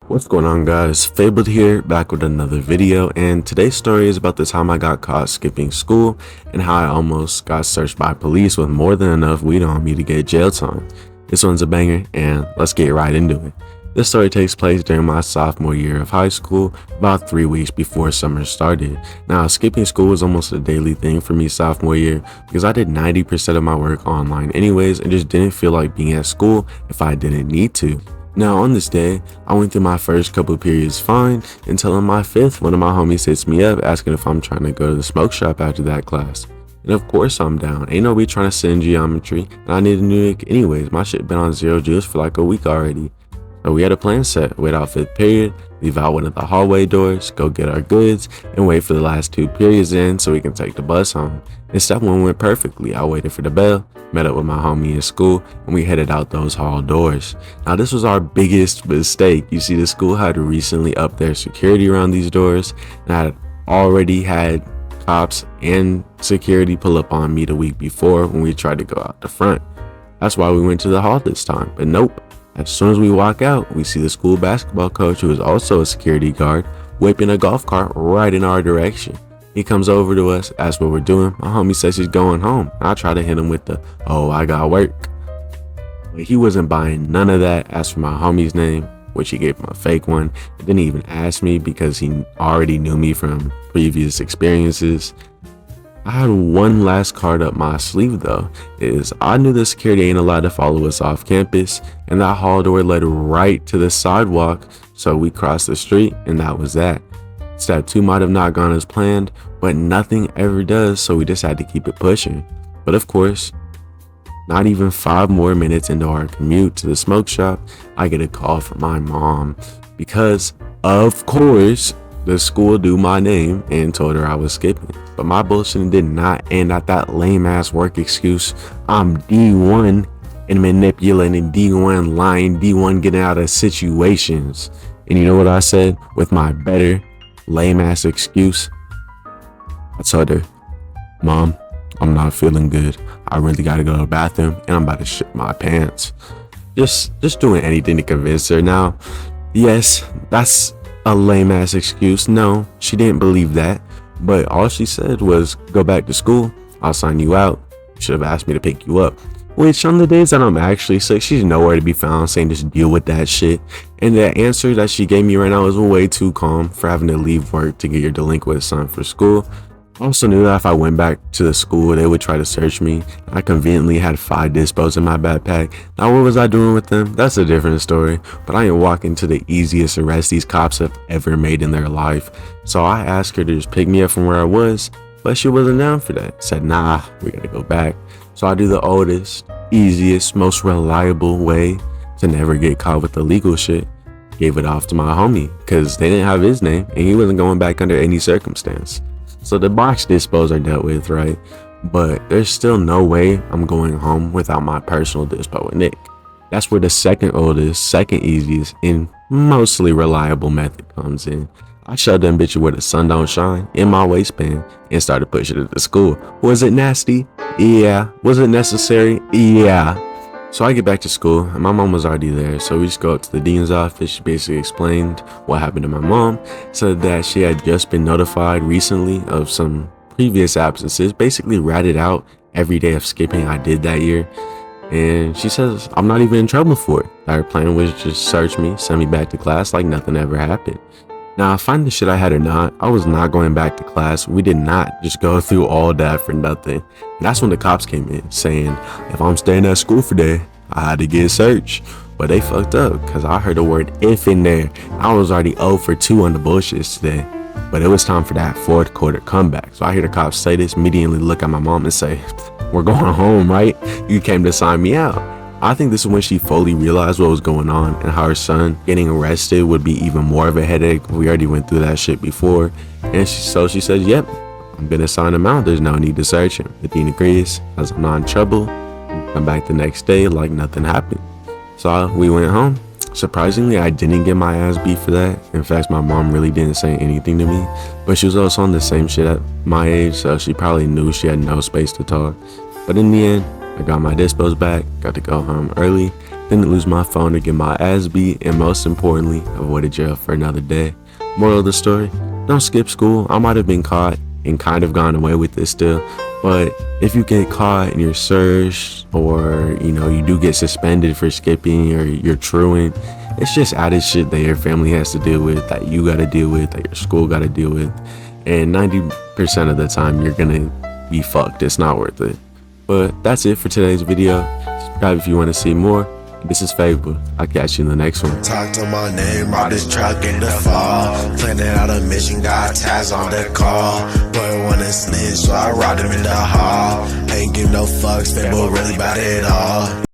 What's going on, guys? Fabled here, back with another video, and today's story is about the time I got caught skipping school and how I almost got searched by police with more than enough weed on me to get jail time. This one's a banger, and let's get right into it. This story takes place during my sophomore year of high school, about 3 weeks before summer started. Now, skipping school was almost a daily thing for me sophomore year because I did 90% of my work online anyways and just didn't feel like being at school if I didn't need to. Now, on this day, I went through my first couple periods fine until in my fifth, one of my homies hits me up asking if I'm trying to go to the smoke shop after that class. And of course I'm down. Ain't nobody trying to sit in geometry, and I need a new Nick anyways. My shit been on zero juice for like a week already. So we had a plan set: wait out fifth period, leave out one of the hallway doors, go get our goods, and wait for the last 2 periods in so we can take the bus home. And step 1 went perfectly. I waited for the bell, met up with my homie in school, and we headed out those hall doors. Now, this was our biggest mistake. You see, the school had recently upped their security around these doors, and I had already had cops and security pull up on me the week before when we tried to go out the front. That's why we went to the hall this time, but nope. As soon as we walk out, we see the school basketball coach, who is also a security guard, whipping a golf cart right in our direction. He comes over to us, asks what we're doing. My homie says he's going home. I try to hit him with the, "Oh, I got work." But he wasn't buying none of that. Asked for my homie's name, which he gave him a fake one. He didn't even ask me because he already knew me from previous experiences. I had one last card up my sleeve though, is I knew the security ain't allowed to follow us off campus, and that hall door led right to the sidewalk, so we crossed the street and that was that. Step 2 might have not gone as planned, but nothing ever does, so we just had to keep it pushing. But of course, not even 5 more minutes into our commute to the smoke shop, I get a call from my mom because, of course, the school knew my name and told her I was skipping. But my bullshit did not end at that lame ass work excuse. I'm D1 and manipulating, D1 lying, D1 getting out of situations. And you know what I said with my better lame ass excuse? I told her, "Mom, I'm not feeling good. I really gotta go to the bathroom and I'm about to shit my pants." Just doing anything to convince her. Now, yes, that's a lame ass excuse. No, she didn't believe that. But all she said was, "Go back to school. I'll sign you out. You should have asked me to pick you up." Which, on the days that I'm actually sick, she's nowhere to be found, saying just deal with that shit. And the answer that she gave me right now is way too calm for having to leave work to get your delinquent son for school. I also knew that if I went back to the school, they would try to search me. I conveniently had 5 dispos in my backpack. Now, what was I doing with them? That's a different story. But I ain't walking to the easiest arrest these cops have ever made in their life. So I asked her to just pick me up from where I was, but she wasn't down for that. Said, "Nah, we gotta go back." So I do the oldest, easiest, most reliable way to never get caught with illegal shit. Gave it off to my homie, because they didn't have his name, and he wasn't going back under any circumstance. So the box dispos are dealt with, right? But there's still no way I'm going home without my personal dispo with Nick. That's where the second oldest, second easiest, and mostly reliable method comes in. I shoved them bitches where the sun don't shine in my waistband and started pushing it to school. Was it nasty? Yeah. Was it necessary? Yeah. So I get back to school and my mom was already there, so we just go up to the dean's office. She basically explained what happened to my mom, said that she had just been notified recently of some previous absences, basically ratted out every day of skipping I did that year. And she says I'm not even in trouble for it. That her plan was just search me, send me back to class like nothing ever happened. Now, find the shit I had or not, I was not going back to class. We did not just go through all that for nothing. And that's when the cops came in saying, if I'm staying at school for day, I had to get searched. But they fucked up because I heard the word "if" in there. I was already 0 for 2 on the bullshit today. But it was time for that 4th quarter comeback. So I hear the cops say this, immediately look at my mom and say, "We're going home, right? You came to sign me out." I think this is when she fully realized what was going on and how her son getting arrested would be even more of a headache. We already went through that shit before. And she says, "Yep, I'm gonna sign him out. There's no need to search him." The dean agrees, as I'm not in trouble. Come back the next day like nothing happened. So we went home. Surprisingly, I didn't get my ass beat for that. In fact, my mom really didn't say anything to me. But she was also on the same shit at my age, so she probably knew she had no space to talk. But in the end, I got my dispos back, got to go home early, didn't lose my phone or get my ass beat, and most importantly, avoided jail for another day. Moral of the story, don't skip school. I might have been caught and kind of gone away with this still, but if you get caught and you're searched, or you do get suspended for skipping, or you're truant, it's just added shit that your family has to deal with, that you got to deal with, that your school got to deal with, and 90% of the time you're gonna be fucked. It's not worth it. But that's it for today's video. Subscribe if you want to see more. This is Fabled. I'll catch you in the next one. Talk to my name, ride this truck in the fall. Planning out a mission, got tabs on the call. Boy wanna snitch, so I ride him in the hall. Ain't give no fucks, Fabled really about it all.